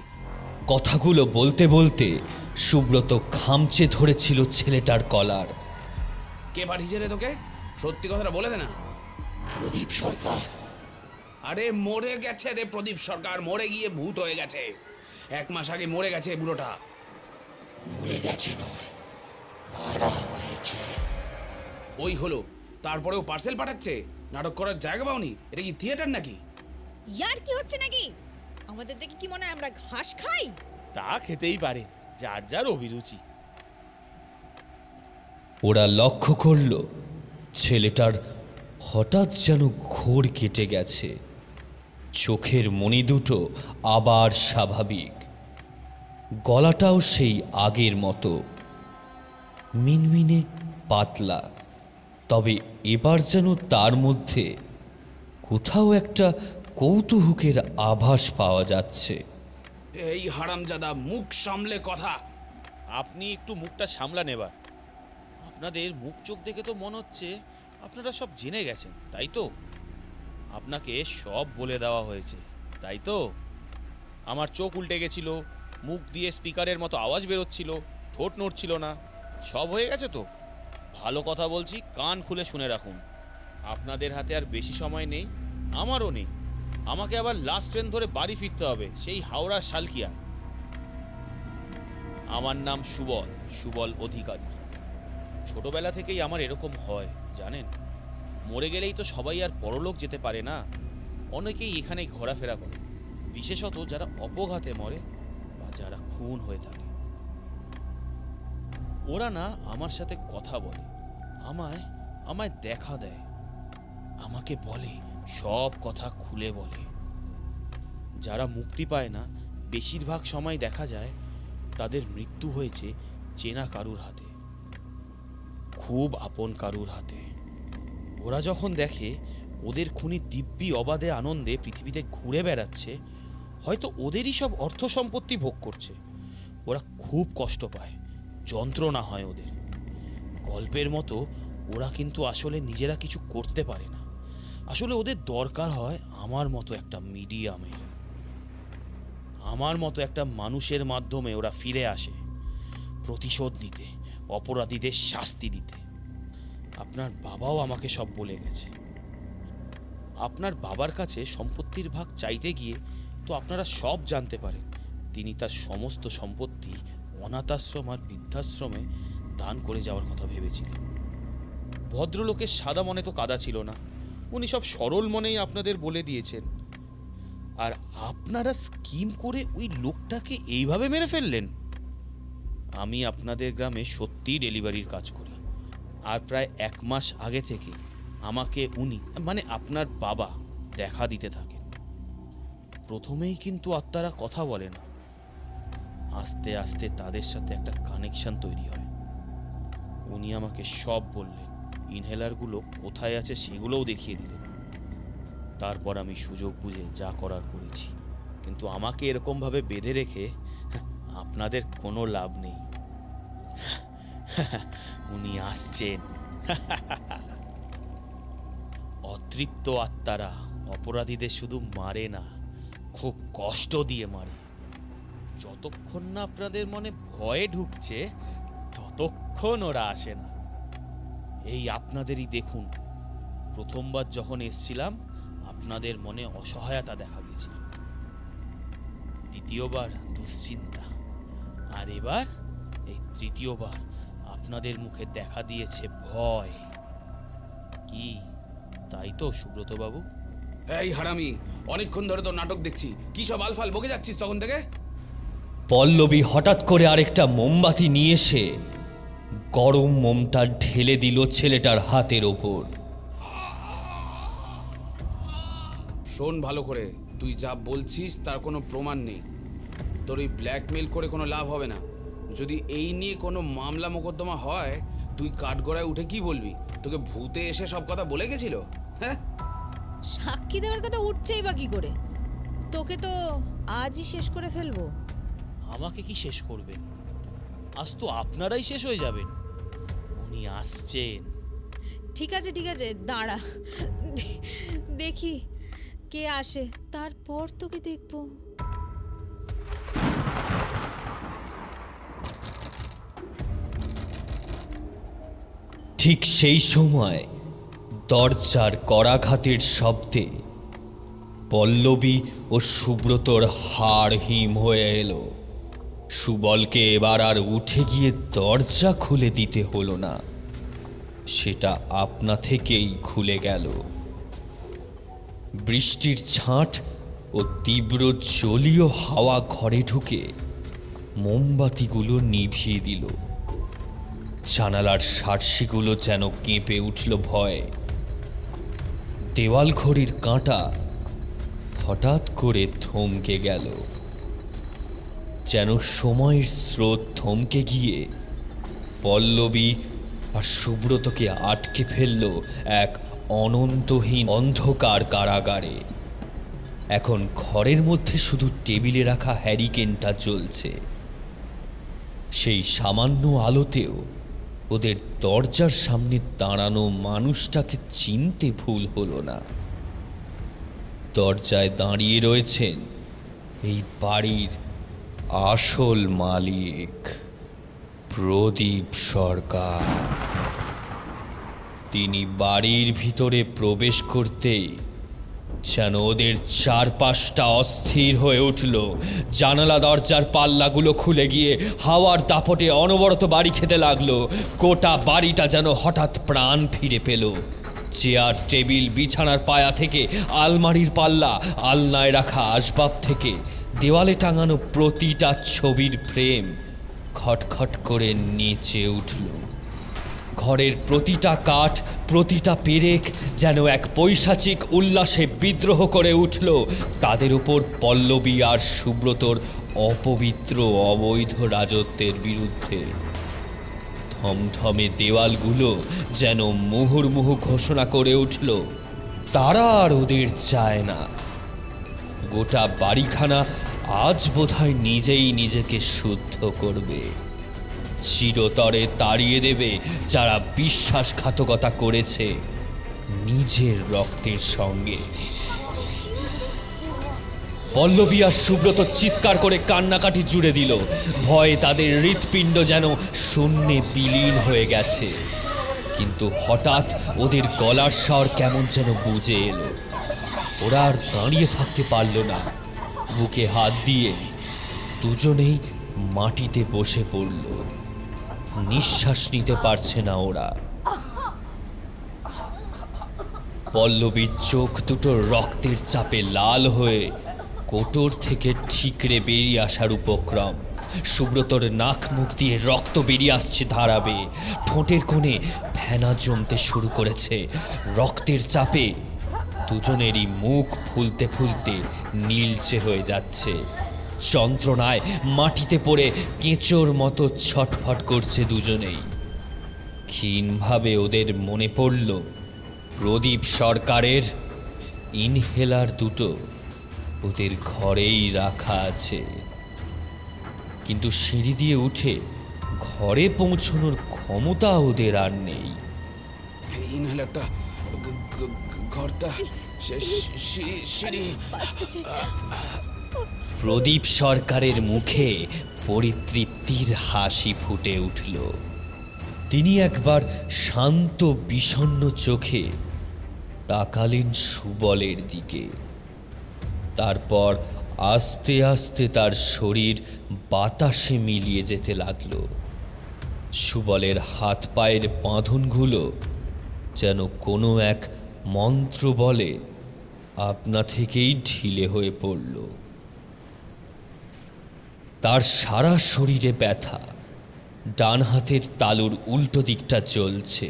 কথাগুলো বলতে বলতে সুব্রত খামচে ধরেছিল ছেলেটার কলার। কে পাঠিয়েছে রে তোকে? সত্যি কথাটা বলে দে না। প্রদীপ সরকার। আরে মরে গেছে রে প্রদীপ সরকার, মরে গিয়ে ভূত হয়ে গেছে। 1 মাস আগে মরে গেছে বুড়োটা। মরে গেছে নয়, মারা হয়েছে। ওই হলো, তারপরেও পার্সেল পাঠাচ্ছে। নাটক করার জায়গা পাওনি? এটা কি থিয়েটার নাকি? ইয়ার কি হচ্ছে নাকি? আমাদের দেখে কি মনে হয় আমরা ঘাস খাই? তা খেতেই পারে, যার যার অভিরুচি। ওরা লক্ষ্য করল ছেলেটার হঠাৎ যেন ঘোর কেটে গেছে। চোখের মণি দুটো আবার স্বাভাবিক, গলাটাও সেই আগের মতো মিনমিনে পাতলা। তবে এবার যেন তার মধ্যে কোথাও একটা কৌতূহকের আভাস পাওয়া যাচ্ছে। এই হারামজাদা, মুখ সামলে কথা। আপনি একটু মুখটা সামলা নেবার। আপনাদের মুখ চোখ দেখে তো মনে হচ্ছে আপনারা সব জেনে গেছেন, তাই তো? আপনাকে সব বলে দেওয়া হয়েছে, তাই তো? আমার চোখ উল্টে গেছিল, মুখ দিয়ে স্পিকারের মতো আওয়াজ বেরোচ্ছিল, ঠোঁট নড়ছিল না, সব হয়ে গেছে তো? ভালো কথা বলছি, কান খুলে শুনে রাখুন। আপনাদের হাতে আর বেশি সময় নেই, আমারও নেই। আমাকে আবার লাস্ট ট্রেন ধরে বাড়ি ফিরতে হবে, সেই হাওড়ার শালকিয়া। আমার নাম সুবল, সুবল অধিকারী। ছোটবেলা থেকেই আমার এরকম হয় জানেন। মরে গেলেই তো সবাই আর পরলোক যেতে পারে না, অনেকেই এখানে ঘোরাফেরা করে, বিশেষত যারা অপঘাতে মরে বা যারা খুন হয়ে থাকে। ওরা না আমার সাথে কথা বলে, আমায় আমায় দেখা দেয়, আমাকে বলে, সব কথা খুলে বলে। যারা মুক্তি পায় না, বেশিরভাগ সময় দেখা যায় তাদের মৃত্যু হয়েছে চেনা কারুর হাতে, খুব আপন কারুর হাতে। ওরা যখন দেখে ওদের খুনি দিব্যি অবাধে আনন্দে পৃথিবীতে ঘুরে বেড়াচ্ছে, হয়তো ওদেরই সব অর্থ সম্পত্তি ভোগ করছে, ওরা খুব কষ্ট পায়, যন্ত্রণা হয় ওদের। গল্পের মতো ওরা কিন্তু আসলে নিজেরা কিছু করতে পারে না। আসলে ওদের দরকার হয় আমার মতো একটা মিডিয়ামের, আমার মতো একটা মানুষের মাধ্যমে ওরা ফিরে আসে, প্রতিশোধ নিতে, অপরাধীদের শাস্তি দিতে। আপনার বাবাও আমাকে সব বলে গেছে। আপনার বাবার কাছে সম্পত্তির ভাগ চাইতে গিয়ে তো আপনারা সব জানতে পারেন তিনি তার সমস্ত সম্পত্তি অনাথাশ্রম আর বৃদ্ধাশ্রমে দান করে যাওয়ার কথা ভেবেছিলেন। ভদ্রলোকের সাদা মনে তো কাদা ছিল না, উনি সব সরল মনেই আপনাদের বলে দিয়েছেন। আর আপনারা স্কিম করে ওই লোকটাকে এইভাবে মেরে ফেললেন। আমি আপনাদের গ্রামে সত্যিই ডেলিভারির কাজ করি, আর প্রায় 1 মাস আগে থেকে আমাকে উনি মানে আপনার বাবা দেখা দিতে থাকেন। প্রথমেই কিন্তু আত্মারা কথা বলে না, আস্তে আস্তে তাদের সাথে একটা কানেকশন তৈরি হয়। উনি আমাকে সব বললেন, ইনহেলারগুলো কোথায় আছে সেগুলোও দেখিয়ে দিলেন। তারপর আমি সুযোগ বুঝে যা করার করেছি, কিন্তু আমাকে এরকমভাবে বেঁধে রেখে আপনাদের কোনো লাভ নেই। উনি আসছেন। অতৃপ্ত আত্মারা অপরাধীদের শুধু মারে না, খুব কষ্ট দিয়ে মারে। যতক্ষণ না আপনাদের মনে ভয় ঢুকছে ততক্ষণ ওরা আসে না। এই আপনাদেরই দেখুন, প্রথমবার যখন এসছিলাম আপনাদের মনে অসহায়তা দেখা গেছিল, দ্বিতীয়বার দুশ্চিন্তা, আর এবার এই তৃতীয়বার আপনাদের মুখে দেখা দিয়েছে ভয়। কি তাই তো সুব্রত বাবু? এই হারামি, অনেকক্ষণ ধরে তো নাটক দেখছি, কি সব আলফাল বকে যাচ্ছিস তখন থেকে? পল্লবী হঠাৎ করে আরেকটা মোমবাতি নিয়ে এসে গরম মোমটা ঢেলে দিল ছেলেটার হাতের ওপর। শোন ভালো করে, তুই যা বলছিস তার কোনো প্রমাণ নেই। তোর এই ব্ল্যাকমেল করে কোনো লাভ হবে না। যদি এই নিয়ে কোনো মামলা মোকদ্দমা হয়, তুই কাঠগড়ায় উঠে কি বলবি? তোকে ভূতে এসে সব কথা বলে গেছিল? হ্যাঁ, সাক্ষী দেওয়ার কথা উঠছেই বা কি করে? তোকে তো আজই শেষ করে ফেলবো। আমাকে কি শেষ করবেন? আজ তো আপনারাই শেষ হয়ে যাবেন। উনি আসছেন। ঠিক আছে ঠিক আছে, দাঁড়া দেখি কে আসে, তারপর তোকে দেখবো। ঠিক সেই সময় দরজার করাঘাতের শব্দে পল্লবী ও সুব্রতর হাড় হিম হয়ে এলো। সুবলকে এবার আর উঠে গিয়ে দরজা খুলে দিতে হলো না, সেটা আপনা থেকেই খুলে গেল। বৃষ্টির ছাঁট ও তীব্র জলীয় হাওয়া ঘরে ঢুকে মোমবাতিগুলো নিভিয়ে দিল। জানালার সার্সিগুলো যেন কেঁপে উঠল ভয়ে। দেওয়াল ঘড়ির কাঁটা হঠাৎ করে থমকে গেল, যেন সময়ের স্রোত থমকে গিয়ে পল্লবী আর সুব্রতকে আটকে ফেলল এক অনন্তহীন অন্ধকার কারাগারে। এখন ঘরের মধ্যে শুধু টেবিলে রাখা হ্যারিকেনটা জ্বলছে। সেই সামান্য আলোতেও ওদের দরজার সামনে দাঁড়ানো মানুষটাকে চিনতে ভুল হলো না। দরজায় দাঁড়িয়ে রয়েছেন এই বাড়ির আসল মালিক প্রদীপ সরকার। তিনি বাড়ির ভিতরে প্রবেশ করতেই যেন ওদের চারপাশটা অস্থির হয়ে উঠল। জানালা দরজার পাল্লাগুলো খুলে গিয়ে হাওয়ার দাপটে অনবরত বাড়ি খেতে লাগলো। গোটা বাড়িটা যেন হঠাৎ প্রাণ ফিরে পেল। চেয়ার, টেবিল, বিছানার পায়া থেকে আলমারির পাল্লা, আলনায় রাখা আসবাব থেকে দেওয়ালে টাঙানো প্রতিটা ছবির ফ্রেম খটখট করে নেচে উঠল। ঘরের প্রতিটা কাঠ, প্রতিটা পেরেক যেন এক পৈশাচিক উল্লাসে বিদ্রোহ করে উঠল তাদের উপর পল্লবী আর সুব্রতর অপবিত্র অবৈধ রাজত্বের বিরুদ্ধে। থমথমে দেওয়ালগুলো যেন মুহুর্মুহু ঘোষণা করে উঠল তারা আর ওদের চায় না। গোটা বাড়িখানা আজ বোধহয় নিজেই নিজেকে শুদ্ধ করবে, চিরতরে তাড়িয়ে দেবে যারা বিশ্বাসঘাতকতা করেছে নিজের রক্তের সঙ্গে। পল্লবী আর সুব্রত চিৎকার করে কান্নাকাটি জুড়ে দিল। ভয়ে তাদের হৃৎপিণ্ড যেন শূন্যে বিলীন হয়ে গেছে। কিন্তু হঠাৎ ওদের গলার স্বর কেমন যেন বুঝে এলো। ওরা আর দাঁড়িয়ে থাকতে পারল না। বুকে হাত দিয়ে দুজনেই মাটিতে বসে পড়ল। নিঃশ্বাস নিতে পারছে না ওরা। পল্লবীর চোখ দুটো রক্তের চাপে লাল হয়ে কোটর থেকে ঠিকরে বেরিয়ে আসার উপক্রম। সুব্রতর নাক মুখ দিয়ে রক্ত বেরিয়ে আসছে ধারাবে। ঠোঁটের কোণে ফেনা জমতে শুরু করেছে। রক্তের চাপে দুজনেরই মুখ ফুলতে ফুলতে নীলচে হয়ে যাচ্ছে। যন্ত্রণায় মাটিতে পড়ে কেঁচোর মতো ছটফট করছে দুজনেই। ক্ষীণভাবে ওদের মনে পড়ল প্রদীপ সরকারের ইনহেলার দুটো ওদের ঘরেই রাখা আছে। কিন্তু সিঁড়ি দিয়ে উঠে ঘরে পৌঁছানোর ক্ষমতা ওদের আর নেই। ইনহেলারটা ঘরটা সিঁড়ি। প্রদীপ সরকারের মুখে পরিতৃপ্তির হাসি ফুটে উঠল। তিনি একবার শান্ত বিষণ্ণ চোখে তাকালেন সুবলের দিকে। তারপর আস্তে আস্তে তার শরীর বাতাসে মিলিয়ে যেতে লাগলো। সুবলের হাত পায়ের বাঁধনগুলো যেন কোনো এক মন্ত্র বলে আপনা থেকেই ঢিলে হয়ে পড়ল। তার সারা শরীরে ব্যথা। ডান হাতের তালুর উল্টো দিকটা জ্বলছে।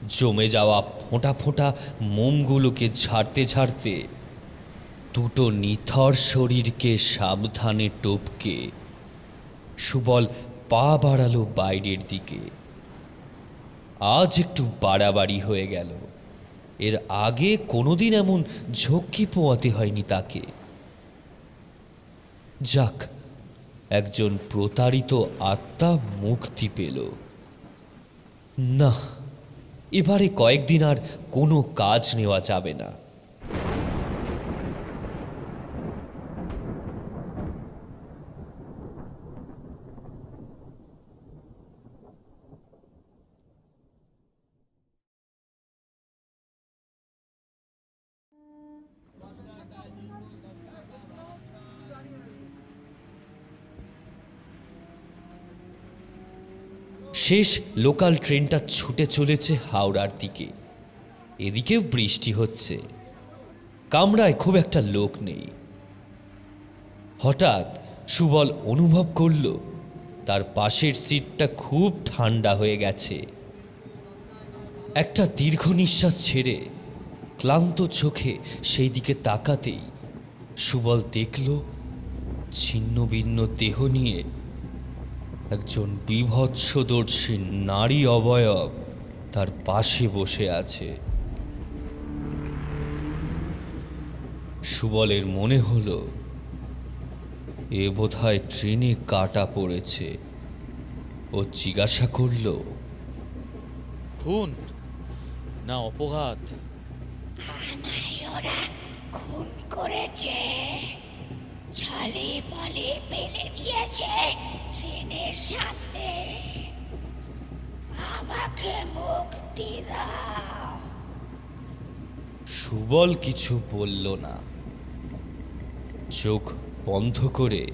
জমে যাওয়া ফোঁটা ফোঁটা মোমগুলোকে ঝাড়তে ঝাড়তে দুটো নিথর শরীরকে সাবধানে টপকে সুবল পা বাড়ালো বাইরের দিকে। আজ একটু বাড়াবাড়ি হয়ে গেল। এর আগে কোনোদিন এমন ঝক্কি পোয়াতে হয়নি তাকে। যাক, একজন প্রতারিত আত্মা মুক্তি পেল। না, এবারে কয়েকদিন আর কোনো কাজ নেওয়া যাবে না। শেষ লোকাল ট্রেনটা ছুটে চলেছে হাওড়ার দিকে। এদিকেও বৃষ্টি হচ্ছে। কামরায় খুব একটা লোক নেই। হঠাৎ সুবল অনুভব করল তার পাশের সিটটা খুব ঠান্ডা হয়ে গেছে। একটা দীর্ঘ নিঃশ্বাস ছেড়ে ক্লান্ত চোখে সেই দিকে তাকাতেই সুবল দেখল ছিন্ন ভিন্ন দেহ নিয়ে একজন বীভৎসদর্শী নারী অবয়ব তার পাশে বসে আছে। সুবলের মনে হলো এ বোধহয় ট্রেনে কাটা পড়েছে। ও জিজ্ঞাসা করল, খুন না অপঘাত? আমায় ওরা খুন করেছে, ছলে বলে ফেলে দিয়েছে ট্রেনের সামনে। আমাকে মুক্তি দাও। সুবল কিছু বলল না। চোখ বন্ধ করে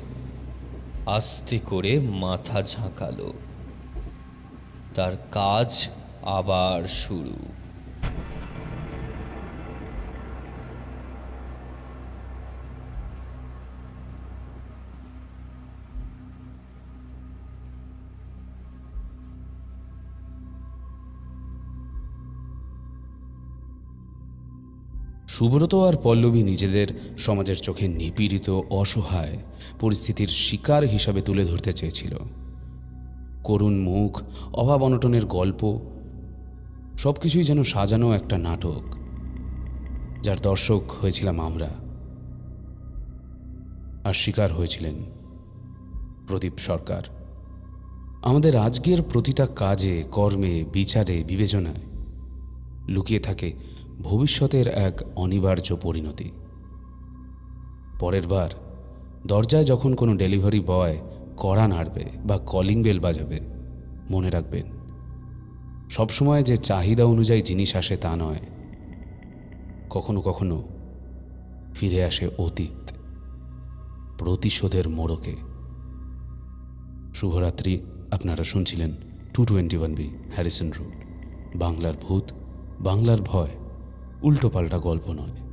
আস্তে করে মাথা ঝাঁকালো। তার কাজ আবার শুরু। সুব্রত আর পল্লবী নিজেদের সমাজের চোখে নিপীড়িত, অসহায় পরিস্থিতির শিকার হিসাবে তুলে ধরতে চেয়েছিল। করুণ মুখ, অভাব অনটনের গল্প, সবকিছুই যেন সাজানো একটা নাটক, যার দর্শক হয়েছিলাম আমরা, আর শিকার হয়েছিলেন প্রদীপ সরকার। আমাদের আজকের প্রতিটা কাজে, কর্মে, বিচারে, বিবেচনায় লুকিয়ে থাকে ভবিষ্যতের এক অনিবার্য পরিণতি। পরের বার দরজায় যখন কোনো ডেলিভারি বয় কড়া নাড়বে বা কলিং বেল বাজাবে, মনে রাখবেন, সবসময় যে চাহিদা অনুযায়ী জিনিস আসে তা নয়, কখনো কখনো ফিরে আসে অতীত, প্রতিশোধের মোড়কে। শুভরাত্রি। আপনারা শুনছিলেন 221B হ্যারিসন রোড, বাংলার ভূত, বাংলার ভয়, উল্টোপাল্টা গল্প নয়।